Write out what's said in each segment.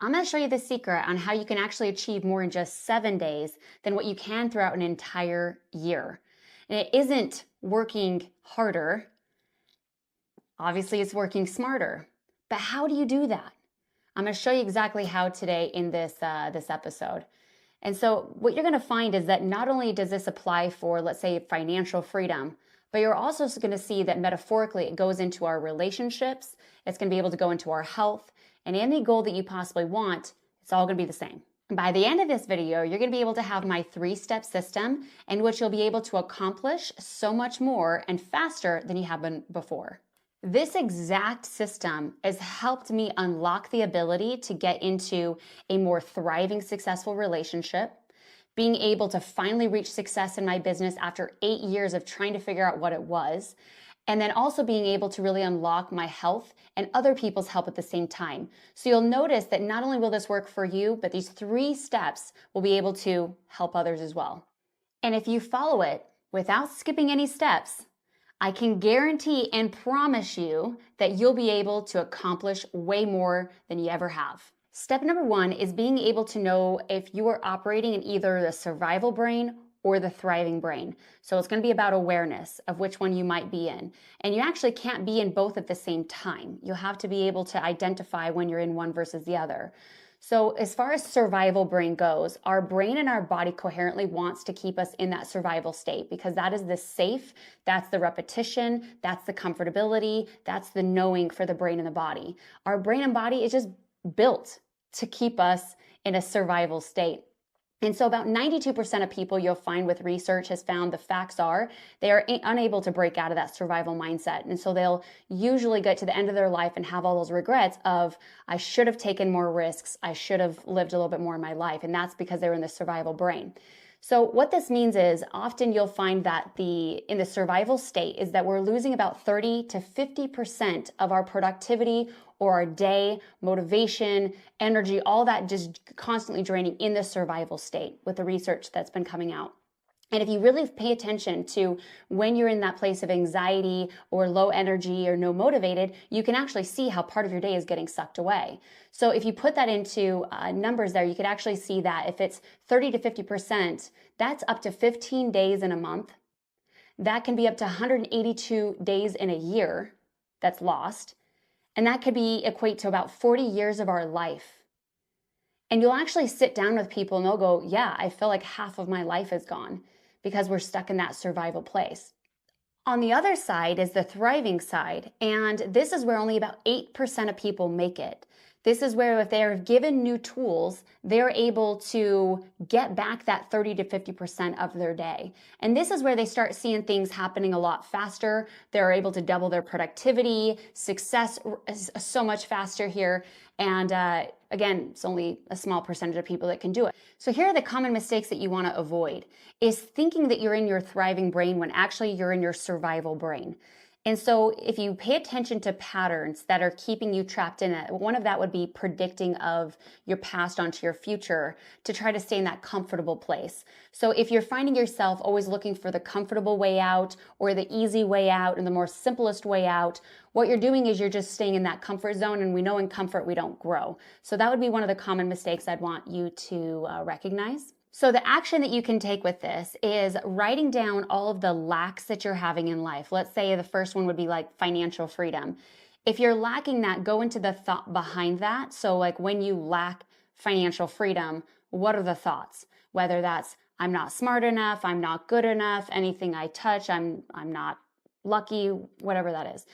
I'm going to show you the secret on how you can actually achieve more in just 7 days than what you can throughout an entire year. And it isn't working harder. Obviously, it's working smarter. But how do you do that? I'm going to show you exactly how today in this episode. And so what you're going to find is that not only does this apply for, let's say, financial freedom, but you're also going to see that metaphorically it goes into our relationships. It's going to be able to go into our health, and any goal that you possibly want, it's all going to be the same. And by the end of this video, you're going to be able to have my 3-step system in which you'll be able to accomplish so much more and faster than you have been before. This exact system has helped me unlock the ability to get into a more thriving, successful relationship, being able to finally reach success in my business after 8 years of trying to figure out what it was, and then also being able to really unlock my health and other people's health at the same time. So you'll notice that not only will this work for you, but these 3 steps will be able to help others as well. And if you follow it without skipping any steps, I can guarantee and promise you that you'll be able to accomplish way more than you ever have. Step number 1 is being able to know if you are operating in either the survival brain or the thriving brain. So it's going to be about awareness of which one you might be in. And you actually can't be in both at the same time. You'll have to be able to identify when you're in one versus the other. So as far as survival brain goes, our brain and our body coherently wants to keep us in that survival state because that is the safe, that's the repetition, that's the comfortability, that's the knowing for the brain and the body. Our brain and body is just built to keep us in a survival state. And so about 92% of people you'll find with research has found the facts are they are unable to break out of that survival mindset. And so they'll usually get to the end of their life and have all those regrets of, I should have taken more risks. I should have lived a little bit more in my life. And that's because they were in the survival brain. So what this means is often you'll find that in the survival state is that we're losing about 30 to 50% of our productivity or our day, motivation, energy, all that just constantly draining in the survival state with the research that's been coming out. And if you really pay attention to when you're in that place of anxiety or low energy or no motivated, you can actually see how part of your day is getting sucked away. So if you put that into numbers there, you could actually see that if it's 30 to 50%, that's up to 15 days in a month. That can be up to 182 days in a year that's lost. And that could equate to about 40 years of our life. And you'll actually sit down with people and they'll go, yeah, I feel like half of my life is gone because we're stuck in that survival place. On the other side is the thriving side. And this is where only about 8% of people make it. This is where if they're given new tools, they're able to get back that 30 to 50% of their day. And this is where they start seeing things happening a lot faster. They're able to double their productivity, success is so much faster here. And again, it's only a small percentage of people that can do it. So here are the common mistakes that you want to avoid is thinking that you're in your thriving brain when actually you're in your survival brain. And so if you pay attention to patterns that are keeping you trapped in it, one of that would be predicting of your past onto your future to try to stay in that comfortable place. So if you're finding yourself always looking for the comfortable way out or the easy way out and the more simplest way out, what you're doing is you're just staying in that comfort zone, and we know in comfort we don't grow. So that would be one of the common mistakes I'd want you to recognize. So the action that you can take with this is writing down all of the lacks that you're having in life. Let's say the first one would be like financial freedom. If you're lacking that, go into the thought behind that. So like when you lack financial freedom, what are the thoughts? Whether that's I'm not smart enough, I'm not good enough, anything I touch, I'm not lucky, whatever that is.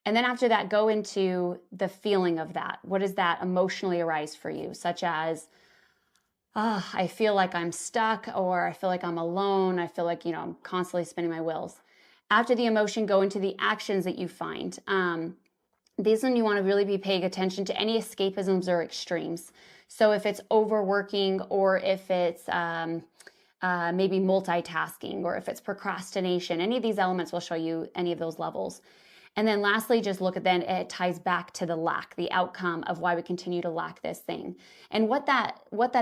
And then after that, go into the feeling of that. What does that emotionally arise for you? Such as, I feel like I'm stuck, or I feel like I'm alone. I feel like, I'm constantly spinning my wheels. After the emotion, go into the actions that you find. These one you want to really be paying attention to any escapisms or extremes. So if it's overworking, or if it's maybe multitasking, or if it's procrastination, any of these elements will show you any of those levels. And then lastly, just look at then it ties back to the lack, the outcome of why we continue to lack this thing. And what that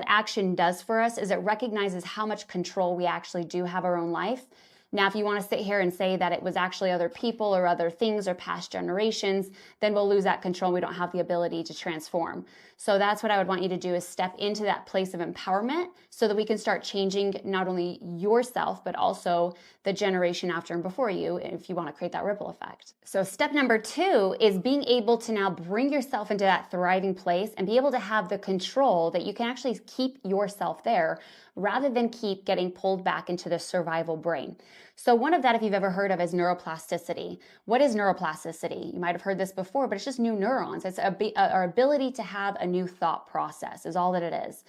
action does for us is it recognizes how much control we actually do have our own life. Now, if you want to sit here and say that it was actually other people or other things or past generations, then we'll lose that control. We don't have the ability to transform. So that's what I would want you to do, is step into that place of empowerment so that we can start changing not only yourself, but also the generation after and before you, if you want to create that ripple effect. So step number 2 is being able to now bring yourself into that thriving place and be able to have the control that you can actually keep yourself there rather than keep getting pulled back into the survival brain. So one of that, if you've ever heard of, is neuroplasticity. What is neuroplasticity? You might have heard this before, but it's just new neurons. It's our ability to have a new thought process is all that it is.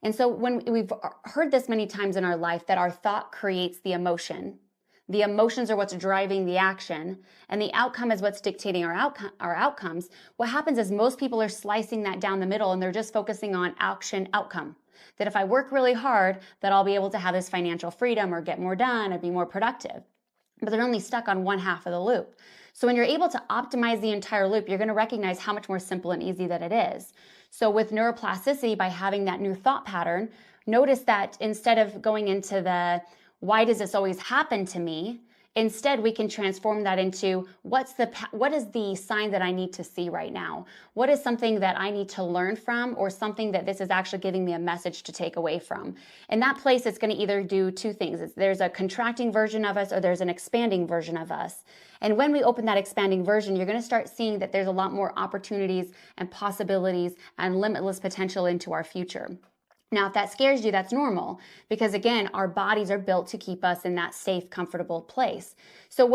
And so when we've heard this many times in our life, that our thought creates the emotion. The emotions are what's driving the action, and the outcome is what's dictating our outcomes. What happens is most people are slicing that down the middle, and they're just focusing on action outcome. That if I work really hard, that I'll be able to have this financial freedom or get more done or be more productive. But they're only stuck on one half of the loop. So when you're able to optimize the entire loop, you're going to recognize how much more simple and easy that it is. So with neuroplasticity, by having that new thought pattern, notice that instead of going into the why does this always happen to me, instead we can transform that into what is the sign that I need to see right now? What is something that I need to learn from, or something that this is actually giving me a message to take away from? In that place, it's going to either do two things. There's a contracting version of us, or there's an expanding version of us. And when we open that expanding version, you're going to start seeing that there's a lot more opportunities and possibilities and limitless potential into our future. Now, if that scares you, that's normal, because again, our bodies are built to keep us in that safe, comfortable place. So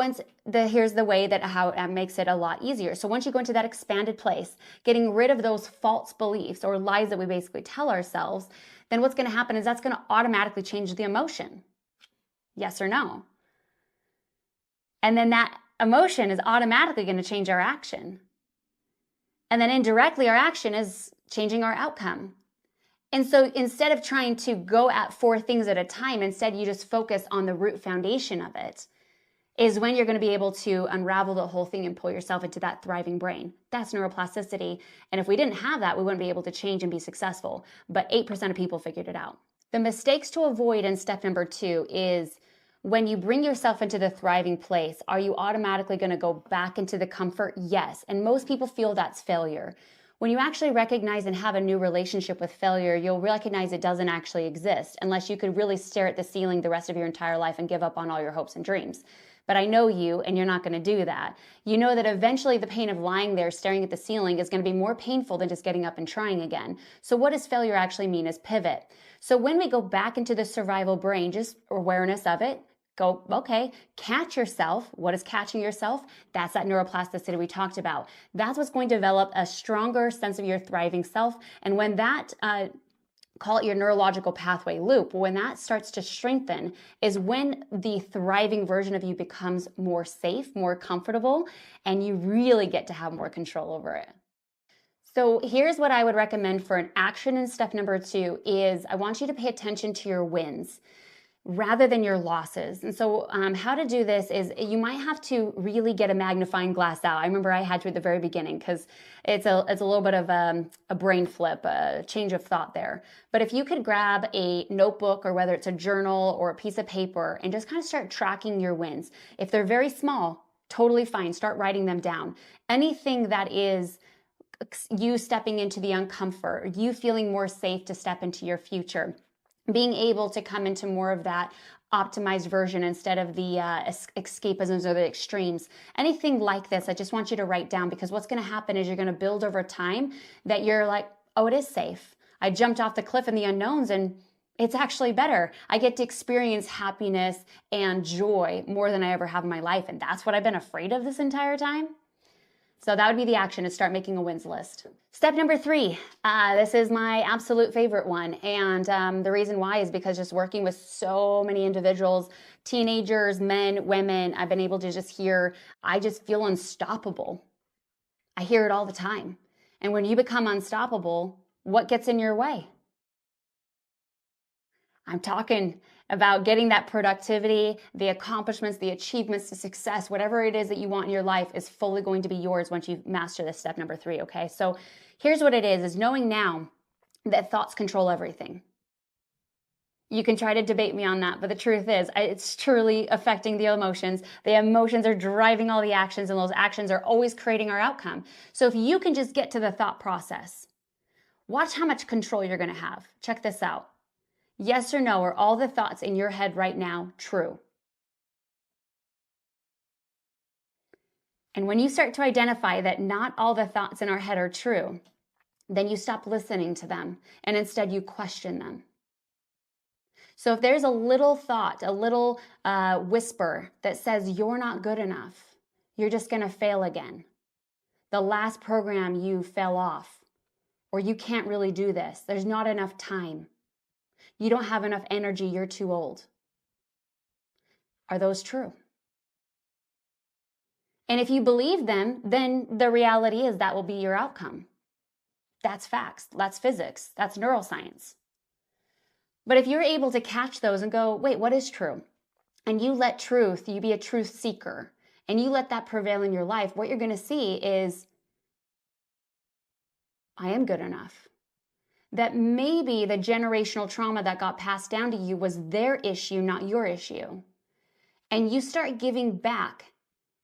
here's the way that how it makes it a lot easier. So once you go into that expanded place, getting rid of those false beliefs or lies that we basically tell ourselves, then what's going to happen is that's going to automatically change the emotion. Yes or no? And then that emotion is automatically going to change our action. And then indirectly, our action is changing our outcome. And so instead of trying to go at 4 things at a time, instead you just focus on the root foundation of it, is when you're going to be able to unravel the whole thing and pull yourself into that thriving brain. That's neuroplasticity. And if we didn't have that, we wouldn't be able to change and be successful. But 8% of people figured it out. The mistakes to avoid in step number 2 is when you bring yourself into the thriving place, are you automatically going to go back into the comfort? Yes. And most people feel that's failure. When you actually recognize and have a new relationship with failure, you'll recognize it doesn't actually exist unless you could really stare at the ceiling the rest of your entire life and give up on all your hopes and dreams. But I know you, and you're not going to do that. You know that eventually the pain of lying there staring at the ceiling is going to be more painful than just getting up and trying again. So what does failure actually mean? Is pivot. So when we go back into the survival brain, just awareness of it, go, okay, catch yourself. What is catching yourself? That's that neuroplasticity we talked about. That's what's going to develop a stronger sense of your thriving self. And when that, call it your neurological pathway loop, when that starts to strengthen is when the thriving version of you becomes more safe, more comfortable, and you really get to have more control over it. So here's what I would recommend for an action in step number 2 is I want you to pay attention to your wins rather than your losses. And so how to do this is you might have to really get a magnifying glass out. I remember I had to at the very beginning because it's a little bit of a brain flip, a change of thought there. But if you could grab a notebook, or whether it's a journal or a piece of paper, and just kind of start tracking your wins. If they're very small, totally fine. Start writing them down. Anything that is you stepping into the uncomfort, you feeling more safe to step into your future, being able to come into more of that optimized version instead of the escapisms or the extremes. Anything like this, I just want you to write down, because what's going to happen is you're going to build over time that you're like, oh, it is safe. I jumped off the cliff in the unknowns and it's actually better. I get to experience happiness and joy more than I ever have in my life. And that's what I've been afraid of this entire time. So that would be the action, is start making a wins list. Step number 3, this is my absolute favorite one. And the reason why is because just working with so many individuals, teenagers, men, women, I've been able to just hear, I just feel unstoppable. I hear it all the time. And when you become unstoppable, what gets in your way? I'm talking about getting that productivity, the accomplishments, the achievements, the success, whatever it is that you want in your life is fully going to be yours once you master this step number 3, okay? So here's what it is knowing now that thoughts control everything. You can try to debate me on that, but the truth is, it's truly affecting the emotions. The emotions are driving all the actions, and those actions are always creating our outcome. So if you can just get to the thought process, watch how much control you're going to have. Check this out. Yes or no, are all the thoughts in your head right now true? And when you start to identify that not all the thoughts in our head are true, then you stop listening to them and instead you question them. So if there's a little thought, a little whisper that says you're not good enough, you're just going to fail again. The last program you fell off, or you can't really do this. There's not enough time. You don't have enough energy. You're too old. Are those true? And if you believe them, then the reality is that will be your outcome. That's facts. That's physics. That's neuroscience. But if you're able to catch those and go, wait, what is true? And you let truth, you be a truth seeker, and you let that prevail in your life, what you're going to see is, I am good enough. That maybe the generational trauma that got passed down to you was their issue, not your issue. And you start giving back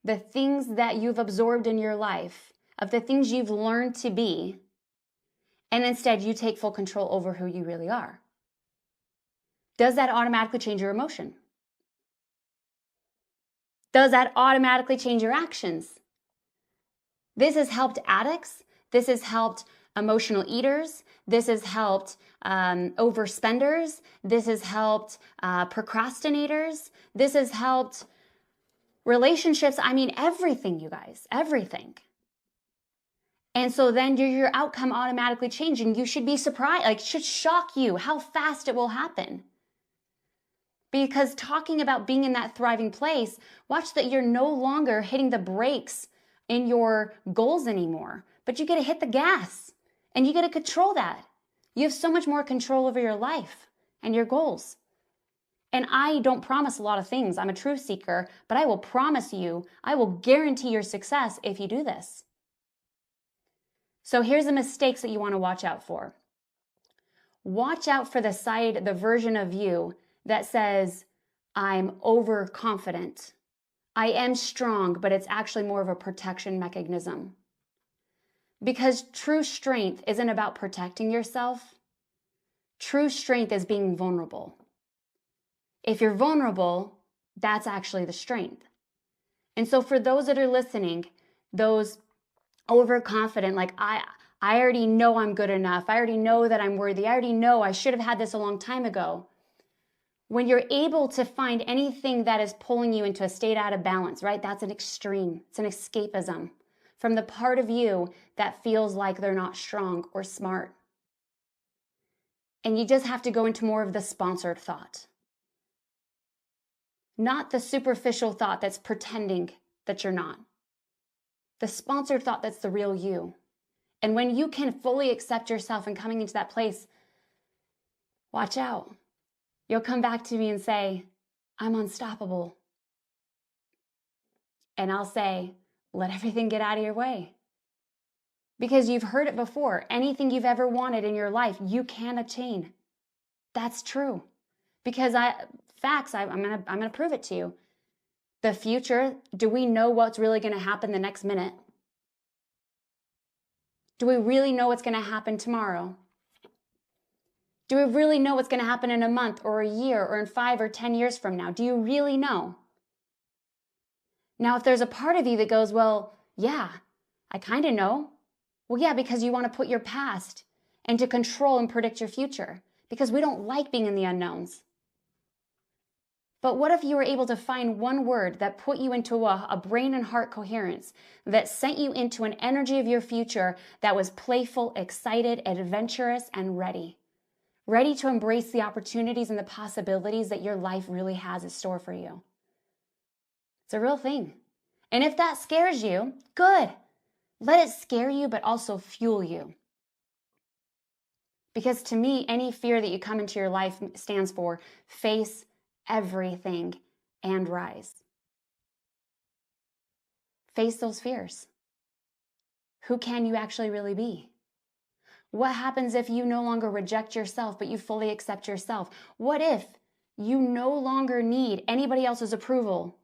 the things that you've absorbed in your life, of the things you've learned to be, and instead you take full control over who you really are. Does that automatically change your emotion? Does that automatically change your actions? This has helped addicts. This has helped emotional eaters. This has helped overspenders. This has helped procrastinators. This has helped relationships. I mean, everything, you guys, everything. And so then your outcome automatically changes, and you should be surprised, like it should shock you how fast it will happen. Because talking about being in that thriving place, watch that you're no longer hitting the brakes in your goals anymore, but you get to hit the gas and you get to control that. You have so much more control over your life and your goals. And I don't promise a lot of things. I'm a truth seeker, but I will promise you, I will guarantee your success if you do this. So here's the mistakes that you want to watch out for. Watch out for the version of you that says, I'm overconfident. I am strong, but it's actually more of a protection mechanism. Because true strength isn't about protecting yourself. True strength is being vulnerable. If you're vulnerable, that's actually the strength. And so for those that are listening, those overconfident, like I already know I'm good enough. I already know that I'm worthy. I already know I should have had this a long time ago. When you're able to find anything that is pulling you into a state out of balance, right? That's an extreme. It's an escapism from the part of you that feels like they're not strong or smart. And you just have to go into more of the sponsored thought. Not the superficial thought that's pretending that you're not. The sponsored thought that's the real you. And when you can fully accept yourself and coming into that place, watch out. You'll come back to me and say, I'm unstoppable. And I'll say, let everything get out of your way. Because you've heard it before. Anything you've ever wanted in your life, you can attain. That's true. Because I'm gonna prove it to you. The future, do we know what's really gonna happen the next minute? Do we really know what's gonna happen tomorrow? Do we really know what's gonna happen in a month or a year or in 5 or 10 years from now? Do you really know? Now, if there's a part of you that goes, well, yeah, I kind of know. Well, yeah, because you want to put your past and to control and predict your future because we don't like being in the unknowns. But what if you were able to find one word that put you into a brain and heart coherence, that sent you into an energy of your future that was playful, excited, adventurous, and ready? Ready to embrace the opportunities and the possibilities that your life really has in store for you. It's a real thing. And if that scares you, good. Let it scare you, but also fuel you. Because to me, any fear that you come into your life stands for face everything and rise. Face those fears. Who can you actually really be? What happens if you no longer reject yourself, but you fully accept yourself? What if you no longer need anybody else's approval?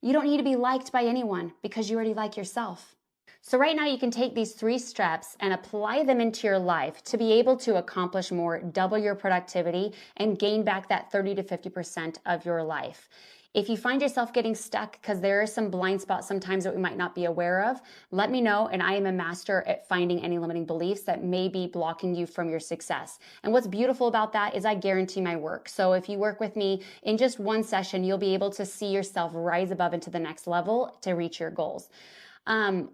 You don't need to be liked by anyone because you already like yourself. So right now you can take these 3 steps and apply them into your life to be able to accomplish more, double your productivity, and gain back that 30 to 50% of your life. If you find yourself getting stuck because there are some blind spots sometimes that we might not be aware of, let me know, and I am a master at finding any limiting beliefs that may be blocking you from your success. And what's beautiful about that is I guarantee my work. So if you work with me in just one session, you'll be able to see yourself rise above into the next level to reach your goals.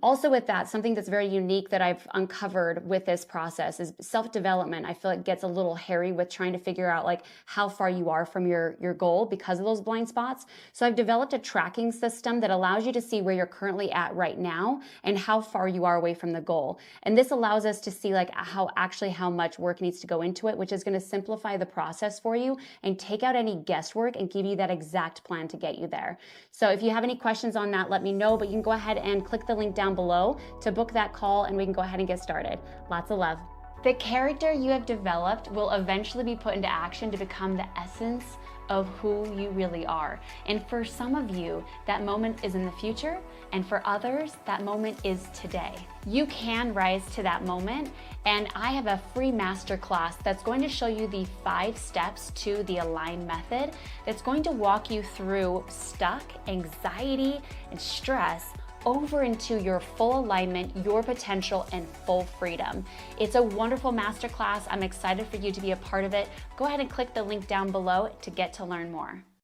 Also with that, something that's very unique that I've uncovered with this process is self-development. I feel it gets a little hairy with trying to figure out like how far you are from your goal because of those blind spots. So I've developed a tracking system that allows you to see where you're currently at right now and how far you are away from the goal. And this allows us to see like how much work needs to go into it, which is going to simplify the process for you and take out any guesswork and give you that exact plan to get you there. So if you have any questions on that, let me know, but you can go ahead and click the link down below to book that call and we can go ahead and get started. Lots of love. The character you have developed will eventually be put into action to become the essence of who you really are. And for some of you, that moment is in the future, and for others, that moment is today. You can rise to that moment, and I have a free masterclass that's going to show you the 5 steps to the Align method that's going to walk you through stuck, anxiety, and stress over into your full alignment, your potential, and full freedom. It's a wonderful masterclass. I'm excited for you to be a part of it. Go ahead and click the link down below to get to learn more.